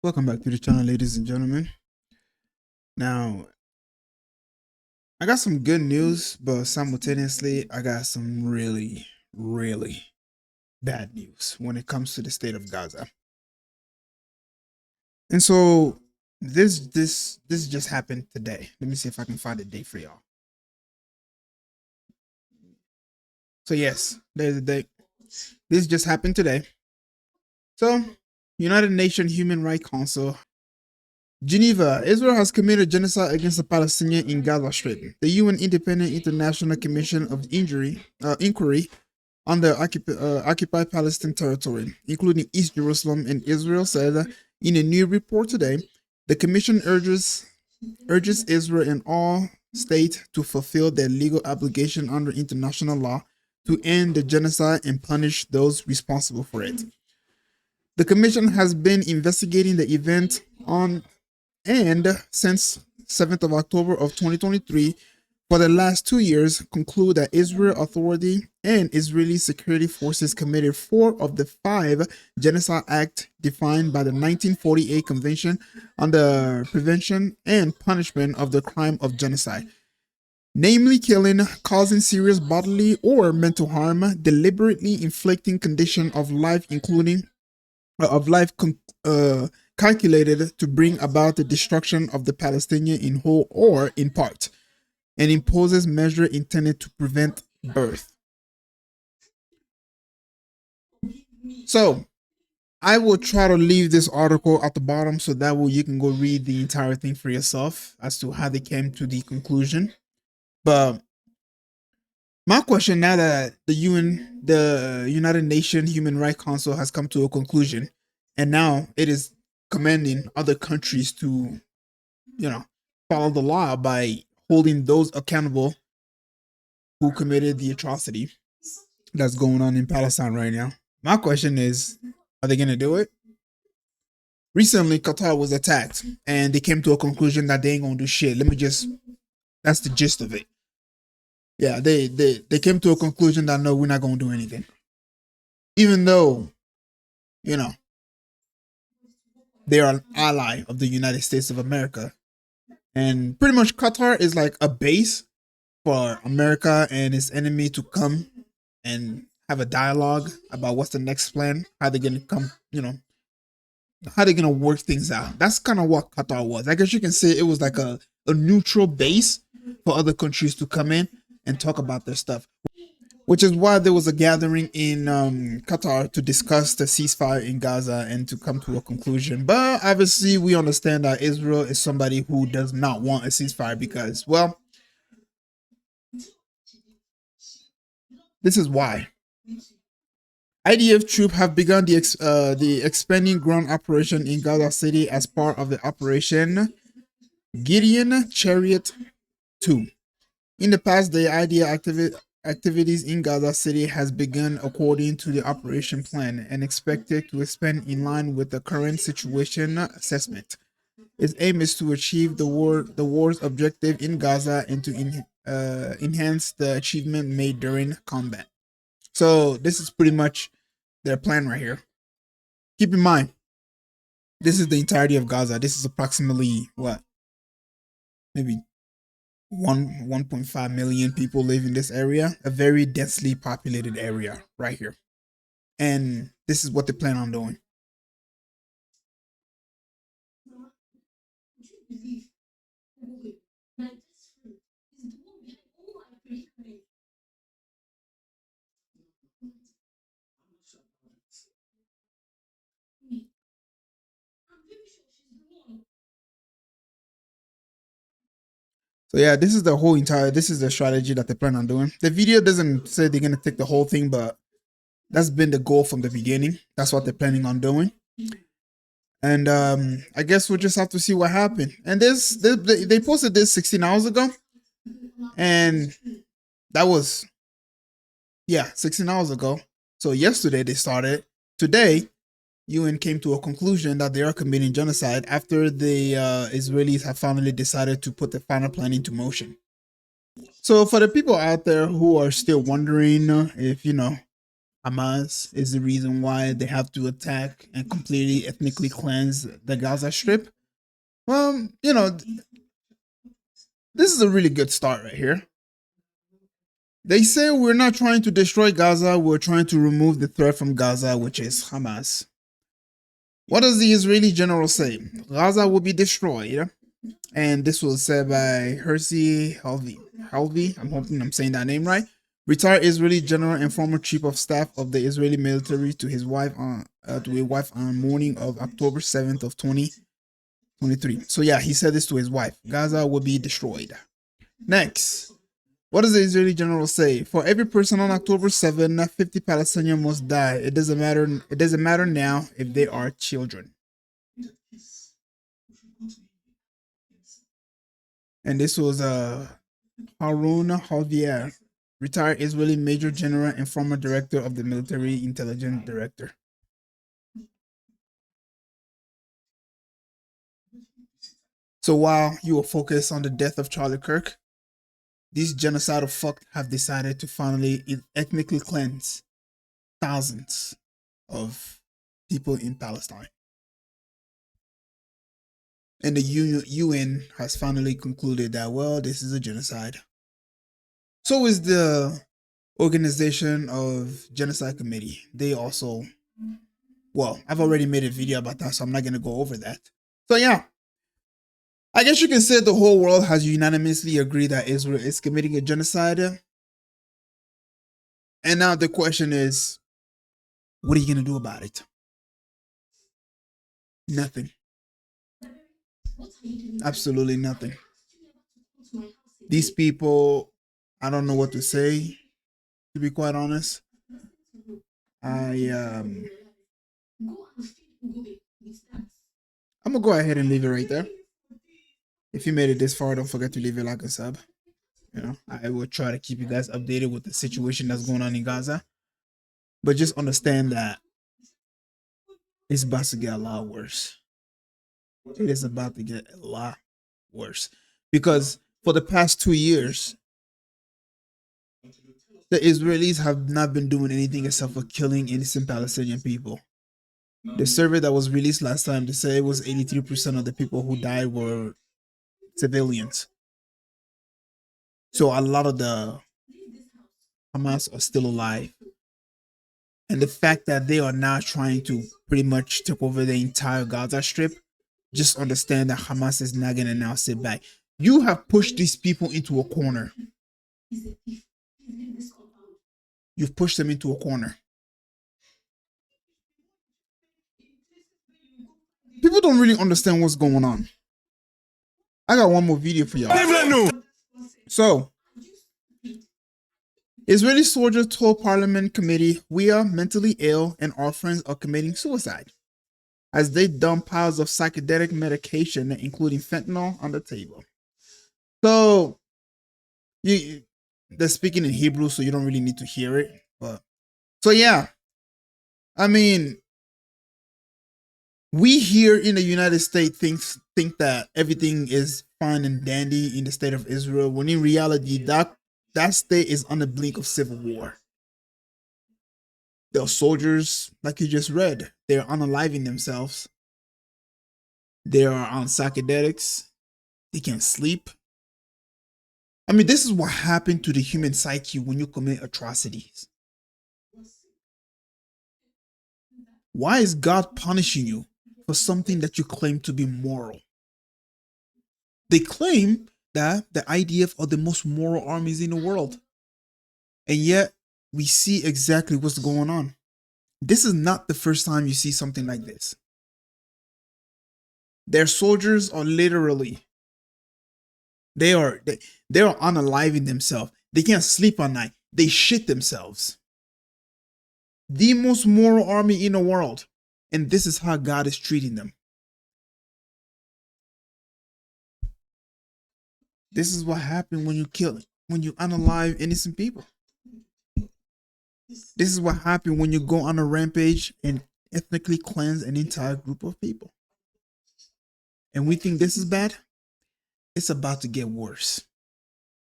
Welcome back to the channel, ladies and gentlemen. Now, I got some good news, but simultaneously, I got some really bad news when it comes to the state of Gaza. And so, this just happened today. Let me see if I can find a date for y'all. So yes, there's a date. This just happened today. So, United Nations Human Rights Council, Geneva, Israel has committed genocide against the Palestinians in Gaza Strip. The UN Independent International Commission of Inquiry on the occupied Palestinian territory, including East Jerusalem and Israel, said in a new report today, the commission urges Israel and all states to fulfill their legal obligation under international law to end the genocide and punish those responsible for it. The commission has been investigating the event on and since 7th of October of 2023 for the last 2 years conclude that Israel Authority and Israeli security forces committed 4 of the 5 genocide acts defined by the 1948 Convention on the Prevention and Punishment of the Crime of Genocide, namely killing, causing serious bodily or mental harm, deliberately inflicting condition of life including of life calculated to bring about the destruction of the Palestinian in whole or in part, and imposes measure intended to prevent birth. So I will try to leave this article at the bottom so that way you can go read the entire thing for yourself as to how they came to the conclusion. But my question now that the United Nations Human Rights Council has come to a conclusion, and now it is commanding other countries to, follow the law by holding those accountable who committed the atrocity that's going on in Palestine right now. My question is, are they going to do it? Recently, Qatar was attacked, and they came to a conclusion that they ain't going to do shit. That's the gist of it. Yeah, they came to a conclusion that no, we're not going to do anything. Even though, they are an ally of the United States of America. And pretty much Qatar is like a base for America and its enemy to come and have a dialogue about what's the next plan, how they're gonna come, how they're gonna work things out. That's kind of what Qatar was. I guess you can say it was like a neutral base for other countries to come in and talk about their stuff. Which is why there was a gathering in Qatar to discuss the ceasefire in Gaza and to come to a conclusion. But obviously, we understand that Israel is somebody who does not want a ceasefire because, well, this is why. IDF troops have begun the expanding ground operation in Gaza City as part of the Operation Gideon Chariot 2. In the past, the IDF activities in Gaza City has begun according to the operation plan and expected to expand in line with the current situation assessment. Its aim is to achieve the war's objective in Gaza and to enhance the achievement made during combat. So this is pretty much their plan right here. Keep in mind, this is the entirety of Gaza. This is approximately what? Maybe 1.5 million people live in this area, a very densely populated area right here. And this is what they plan on doing. So yeah, this is the strategy that they plan on doing. The video doesn't say they're gonna take the whole thing, but that's been the goal from the beginning. That's what they're planning on doing. And I guess we'll just have to see what happened. And they posted this 16 hours ago, and that was 16 hours ago. So yesterday they started. Today, UN came to a conclusion that they are committing genocide after the Israelis have finally decided to put the final plan into motion. So for the people out there who are still wondering if Hamas is the reason why they have to attack and completely ethnically cleanse the Gaza Strip. Well, this is a really good start right here. They say we're not trying to destroy Gaza, we're trying to remove the threat from Gaza, which is Hamas. What does the Israeli general say? Gaza will be destroyed. And this was said by Herzi Halvi. I'm hoping I'm saying that name right. Retired Israeli general and former chief of staff of the Israeli military to his wife on morning of October 7th of 2023. So yeah, he said this to his wife. Gaza will be destroyed. Next. What does the Israeli general say? For every person on October 7, 50 Palestinians must die. It doesn't matter now if they are children. And this was Harun Javier, retired Israeli Major General and former Director of the Military Intelligence Director. So while you were focused on the death of Charlie Kirk, these genocidal fucks have decided to finally ethnically cleanse thousands of people in Palestine. And the UN has finally concluded that, well, this is a genocide. So is the Organization of Genocide Committee. They also, well, I've already made a video about that, so I'm not going to go over that. So yeah, I guess you can say the whole world has unanimously agreed that Israel is committing a genocide. And now the question is, what are you going to do about it? Nothing. Absolutely nothing. These people, I don't know what to say, to be quite honest. I'm gonna go ahead and leave it right there. If you made it this far, don't forget to leave a like and sub. I will try to keep you guys updated with the situation that's going on in Gaza. But just understand that it's about to get a lot worse. It is about to get a lot worse. Because for the past 2 years, the Israelis have not been doing anything except for killing innocent Palestinian people. The survey that was released last time, they said it was 83% of the people who died were civilians. So a lot of the Hamas are still alive. And the fact that they are now trying to pretty much take over the entire Gaza Strip, just understand that Hamas is not going to now sit back. You have pushed these people into a corner. You've pushed them into a corner. People don't really understand what's going on. I got one more video for y'all. So, Israeli soldiers told Parliament committee, we are mentally ill and our friends are committing suicide as they dump piles of psychedelic medication, including fentanyl, on the table. So, they're speaking in Hebrew, so you don't really need to hear it. But so yeah, I mean, we here in the United States think that everything is fine and dandy in the state of Israel, when in reality that state is on the brink of civil war. There are soldiers, like you just read, they're unaliving themselves. They are on psychedelics. They can't sleep. I mean, this is what happened to the human psyche when you commit atrocities. Why is God punishing you for something that you claim to be moral? They claim that the IDF are the most moral armies in the world. And yet, we see exactly what's going on. This is not the first time you see something like this. Their soldiers are literally, they are unaliving themselves. They can't sleep at night. They shit themselves. The most moral army in the world. And this is how God is treating them. This is what happened when you unalive innocent people. This is what happened when you go on a rampage and ethnically cleanse an entire group of people. And we think this is bad? It's about to get worse.